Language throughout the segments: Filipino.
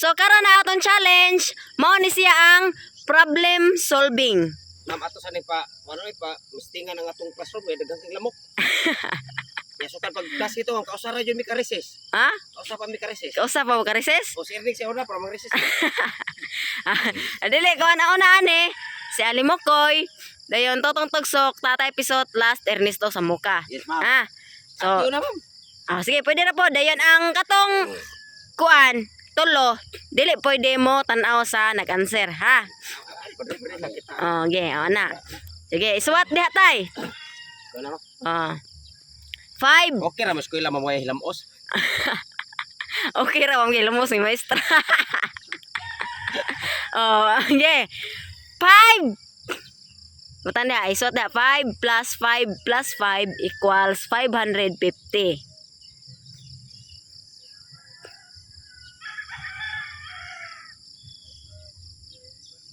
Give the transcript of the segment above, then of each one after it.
So karon na atong challenge, mao ni siya ang problem solving. Ma'am, ato sa pa, ano pa, mistingan ang atong classroom, daghang kang lamok. Yes, so pag class ito, ang kausara yun may ka-recess. Ha? Kausa pa may ka-recess. Kausa pa mo ka-recess? O si Erning siya una para mag-recess. Dili ko una ani si Alimokoy, dayon Totong Tugsok, Tatay Pisot, last Ernesto sa muka. Yes, ma'am. Ha? So, Yun na, ma'am. sige, pwede na po. Dayon ang katong kuan, tulo, dili pwede mo tan-aw sa nag-answer, ha? Okay, na. Sige, isuwat diha tay. Ito na, ma'am. 5. Okay, ramas ko ilang mamuhay hilamos. Okay ra ang gilamos ni maestra. Okay. 5. Butan na, isuwat na 5 plus 5 plus 5 equals 550.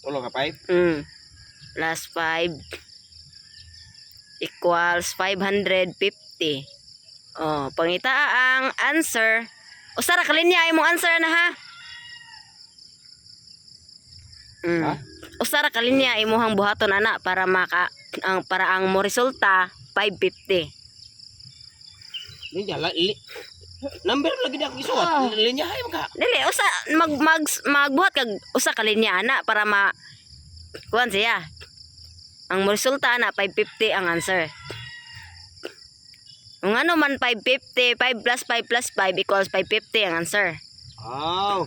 Tulong ka, 5. Plus 5 equals 550. Pangita ang answer. Usara kalinya imong answer na ha. Ha? Usara kalinya imong buhaton ana para para ang mo resulta 550. Number lagi na ako isuwat. Linya hay ka. Dili usa magbuhat kag usa ka linya ana para kuan siya. Ang mo resulta ana 550 ang answer. Kung ano man 550, 5 plus 5 plus 5 equals 550 ang answer. Oh.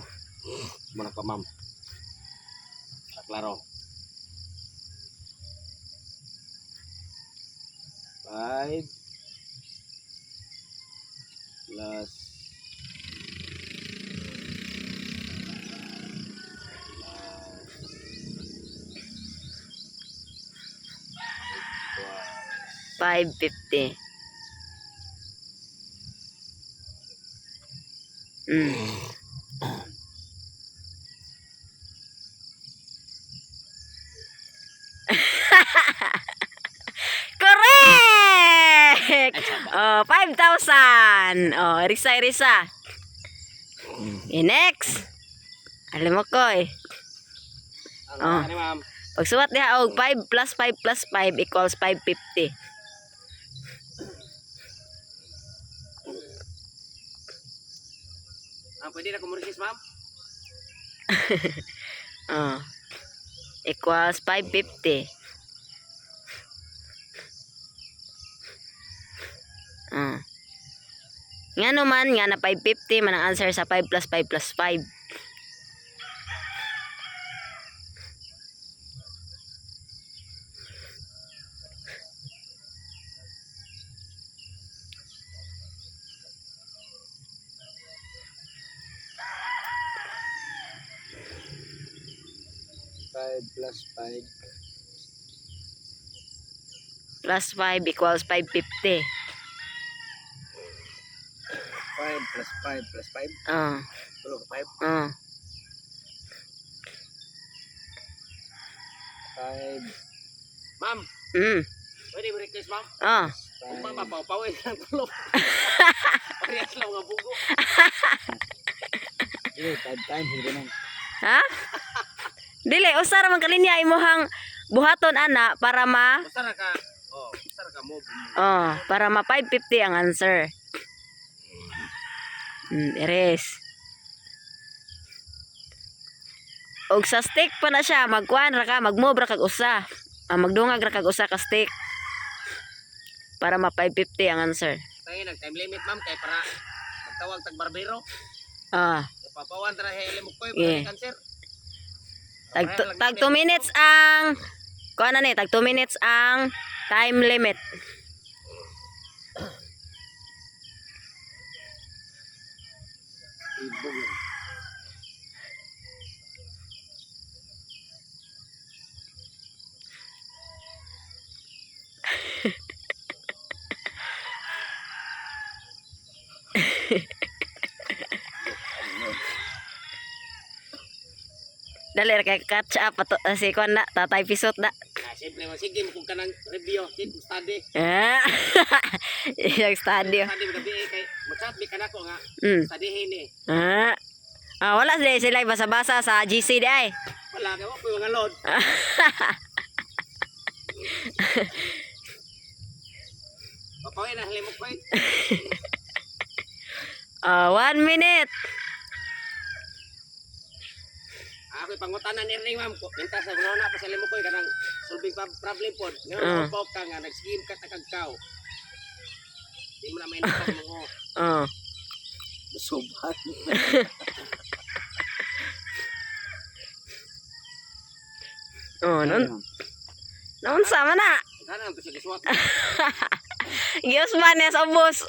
Mana pa, ma'am? Klaro. 5 plus 550. Correct! 5,000. Risa. Next. Alam mo ko eh. ano, ma'am? Pagsuwat niya, 5 plus 5 plus 5 equals 550. Pwede na kumurisis, ma'am? Equals 550. Nga naman, nga na 550 man ang answer sa 5 plus 5 plus 5. Plus 5 Plus 5 equals 550. 5 plus 5 plus 5. Tulong ka 5. 5. Ma'am, pwede mo request, ma'am? Kung mapapaw-pawin ang tulong. Parehas lang mga bugo. 5 times, hindi na. Ha? Dili, usara man kalinya imuhang buhaton ana para Usara ka mo. para ma 550 ang answer. Eres. Og sa stick pa na siya, magkuan ra ka, mag-move ra kag usa. Magdungag ra kag usa ka stick. Para ma 550 ang answer. Tayo nag-time limit, ma'am, kay para magtawag tag barbero. Papawan tara hele mo koy para answer. Tag 2 minutes ang kuan na ni, tag 2 minutes ang time limit. Dali kay catch up si kuan na Tatay Pisot na. Simple man sige mo kung kanang review, sige study. Yung study. Study mo gabi kay magsat bi kanako nga. Studyhin ni. Wala sila basa-basa sa GC di ay. Wala kayo po yung mga load. Papawin na halimok pa 1 minute. Ako'y pangutanan ni Ring, ma'am. Minta sa gano'n na pa sa limok ko, kanang solving problem po. Ngayon, ako ka nga, nag-scheme ka takagkaw. Hindi mo na may nakang mga subat. Noon sama na. Sana ang kasi kiswat. Giyos man sa ubos.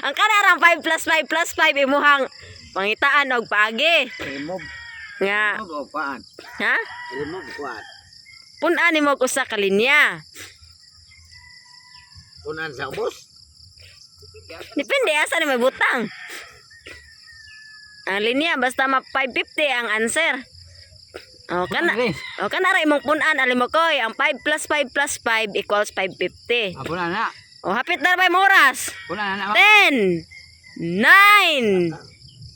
Ang kanarang 5 plus 5 plus 5 imuhang pangitaan og paagi. Remove. Nga. Remove o paan. Ha? Remove kuan. Punan nimo ko sa kalinya. Punan sa ubos. Depende asa ni may butang. Ang linya basta ma 550 ang answer. Kanara imong punan ali mo koy ang 5 plus 5 plus 5 equals 550. Punan na. Hapit na ba yung oras? Punan na. 10 9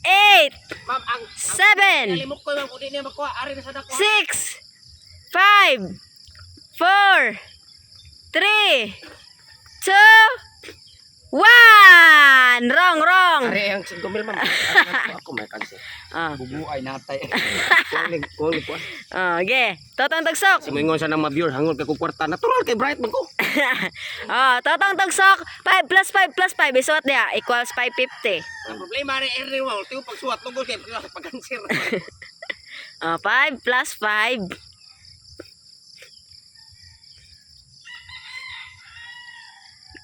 8 Ma'am, ang 7 limok ko yung kung di niya makuha, ari na sa dako. 6 5 4 3 2 1 Wrong. Ari ang 5 mil, ma'am. Ako may kanser. Bubuay natay. Kuling ko. Okay. Totong tugsok. Simingon sa nang ma-viewer hangon kay kwarta. Natural kay bright man ko. Totong tugsok. 5 plus 5 plus 5 isuot niya equals 550. Ang problema ni Ernie Wall, tiyo pagsuwat tungkol kay pagkanser. 5 plus 5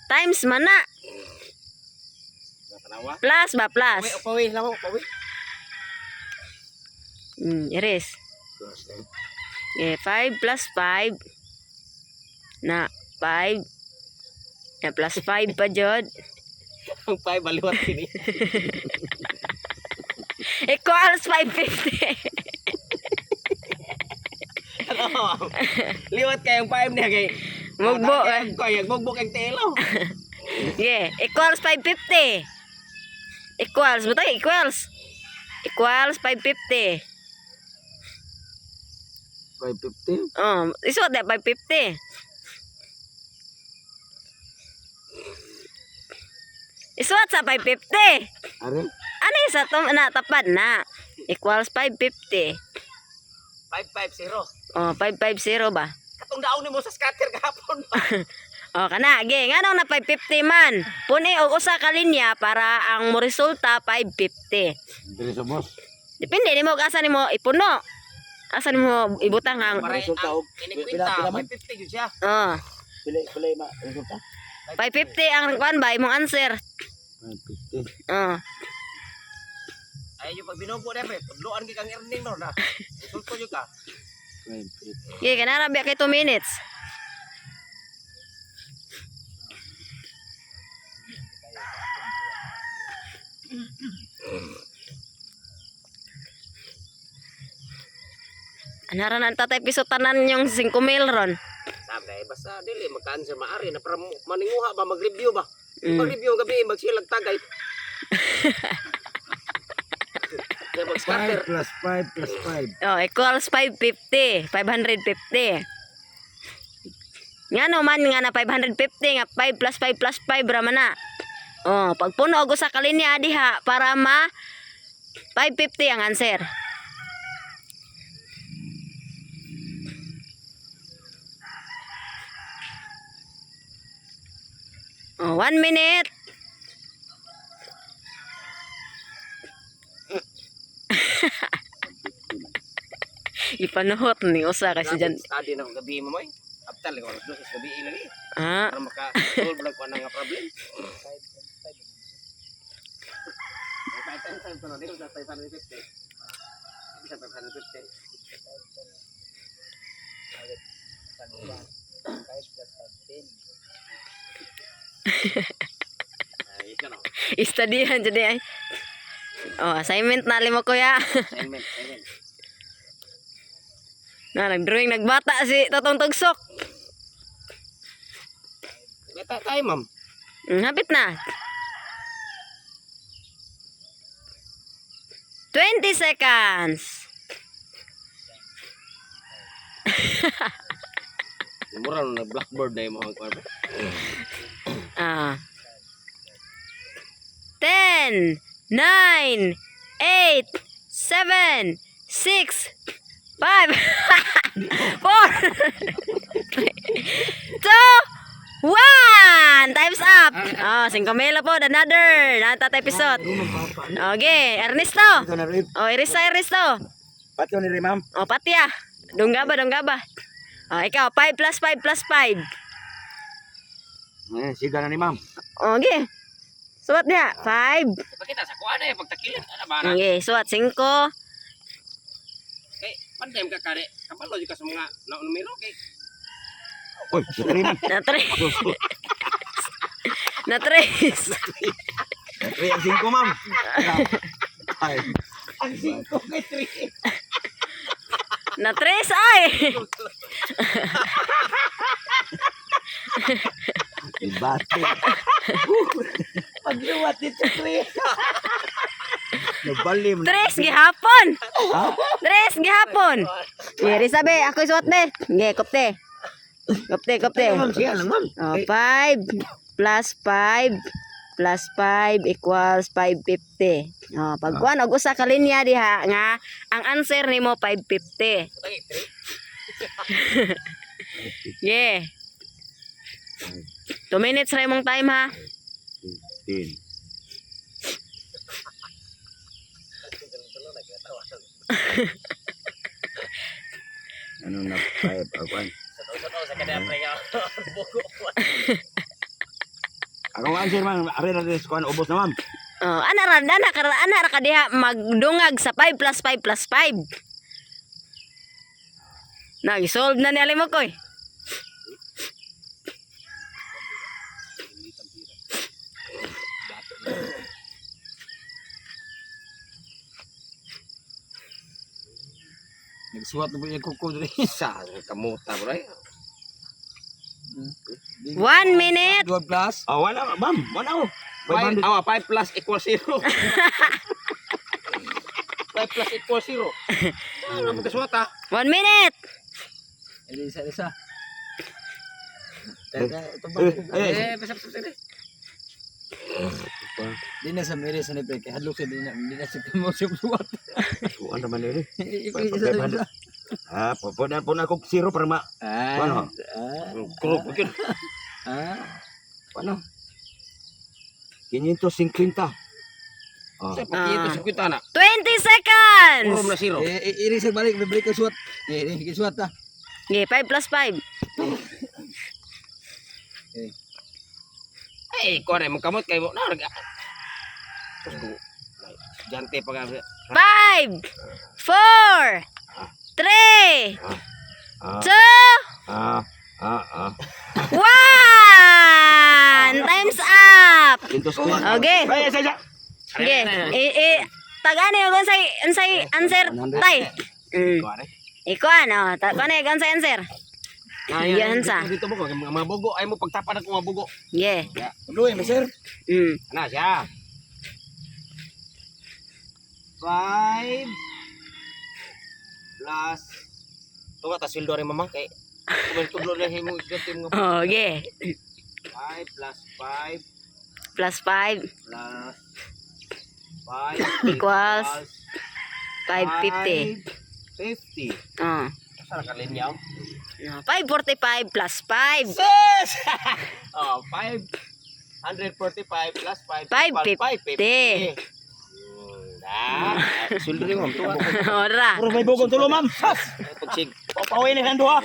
times mana. Plus ba plus? Pawi lang ako, pawi. Iris. Okay, 5 plus 5 na 5 na plus 5 pa jud Ang 5 baliwat kini. equals 550. Liwat kay ang 5 niya kay Mugbo. Kay mugbok ang telo. Okay, equals 550. Equals, butay equals 550. 550. Isuot na 550. Isuot sa 550. Ari? Ano yung sa na tapad na? Equals 550. 550. 550 ba? Katong daon ni mo sa scatter gahapon. Kana, ngano na 550 man. Puni og usa ka linya para ang mo resulta 550. Dili sa boss. Depende nimo asa nimo ipuno. Asa nimo ibutang ang Resulta og kinikwenta 550 gyud siya. Pila ma resulta? 550 ang kuan ba imong answer. 550. Ay yung pag binubo na pre, tudloan gi kang earning no na. Resulta jud ka. 550. Okay, kanara biya kay 2 minutes. Anara na tatay piso tanan yung 5 mil ron. Sabi, basta dili magkaan sa maari na para maninguha ba mag-review ba? Mag-review gabi magsilag tagay. 5 plus 5 plus 5. Equals 550. 550. Nga no man nga na 550 nga 5 plus 5 plus 5 ra man na. Pag puno og usa ka linya diha para ma 550 ang answer. 1 minute. Ipanuhot ni usa kasi dyan. Study na ko gabi mo moy. After like oras dos gabi lagi. Ah, Para maka-solve lang ko nga problem. 5 times na dito sa 550. Sa 550. Istudihan jadi ay. Assignment na limo kuya. Assignment. Na nagdrawing nagbata si Totong Tugsok. Beta tayo, ma'am. Hapit na. 20 seconds. Mura na blackboard na yung mga kwarto. 10, 9, 8, 7, 6, 5, 4, 2, 1. Time's up. 5,000 po. Another. Natat episode. Okay. Ernesto. Ito na rin. Ernesto. Patyo ni rin, ma'am. Patya. Dungga ba? Ikaw. 5 plus 5 plus 5. Siga na ni ma'am. Okay. Suwat niya. 5. Pakita sa kuha na yung pagtakilit. Ano ba na? Okay. Suwat 5. Kay, pandem ka kare. Kapalo ka sa mga numero kay. Uy, ito rin, ma'am. Na 3. Na 3. 3 ang 5, ma'am. Ay. Ang 5 kay 3. Na 3 ay. Ibate. Pagluwat dito 3. Nabalim. 3 gihapon. Ha? 3 gihapon. Diri sabi ako suwat be. Nge kopte. Kopte. Ma'am, siya lang, ma'am. 5 plus 5 plus 5 equals 550. Pagkuan og usa ka linya diha nga ang answer nimo 550. Yeah. 2 minutes ra imong time ha. 10. Ano na 5 awan? Sa kada pre nga. Ako ang answer, ma'am. Ari na rin kuan ubos na, ma'am. Ana ra ka diha magdungag sa 5 plus 5 plus 5. Nag-solve na ni Alimo koy. Nagsuwat na po yung kuko rin. Sa kamuta bro. 1 minute. 12 plus? Oh, wala, ma'am. Wala, 500. 5 plus equals 0. 5 plus equals 0. Ano mo kasuwat ha? 1 minute. Isa. Pasap. Di na sa miri sa nipre. Kaya hadlok siya, di na siya mo siya suwat. Suwat naman yun eh. Pupunan po na akong 0 para ma... Ano? Kurog mo yun. Ano? 550. Sa pakito sa kwita na. 20 seconds. Puro na 0. Iri sa balik, bibalik ko suwat. Iri, suwat ta. Okay, 5 plus 5. Ay, kuha na mong kamot kayo mo. Jante pa nga. 5, 4, 3, 2, 1. Time's up. Okay. Okay. Tagani yung unsay answer tay. Ikaw ano? Tagani yung unsay answer. Yan sa. Dito mo mga bugo ay mo pagtapan ako mga bugo. Yeah. Luy, sir. Ana siya. 5 plus tunga ta sildo rin mamang kay kumentudlo na himo gatin mo. Okay. 5 plus 5 Plus 5 plus 5 equals 550. 50. Saan ka linya? 545 plus 5. Yes! Oh, 545 plus 5 550. Suldo rin mo. Ora. Puro may bugong tulo, ma'am. Pagsig. Papawin ni Hando, ha.